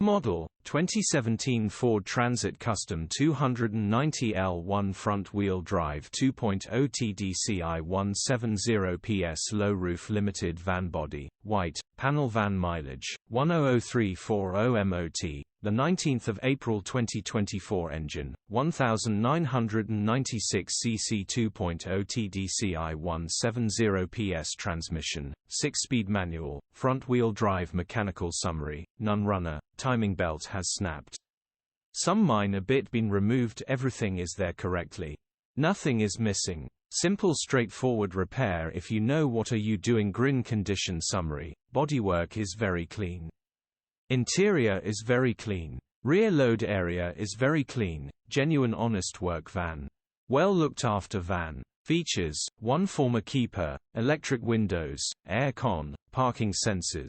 Model, 2017 Ford Transit Custom 290L1 front-wheel drive 2.0 TDCi 170ps low-roof limited van body, white, panel van mileage, 100340 MOT, 19 April 2024 engine, 1996 cc 2.0 TDCi 170ps transmission, 6-speed manual, front-wheel drive mechanical summary, none runner, timing belt has snapped. Some minor bit been removed, everything is there correctly. Nothing is missing. Simple straightforward repair if you know what are you doing. Grin condition summary, bodywork is very clean. Interior is very clean. Rear load area is very clean, genuine honest work van. Well looked after van. Features, 1 former keeper, electric windows, air con, parking sensors,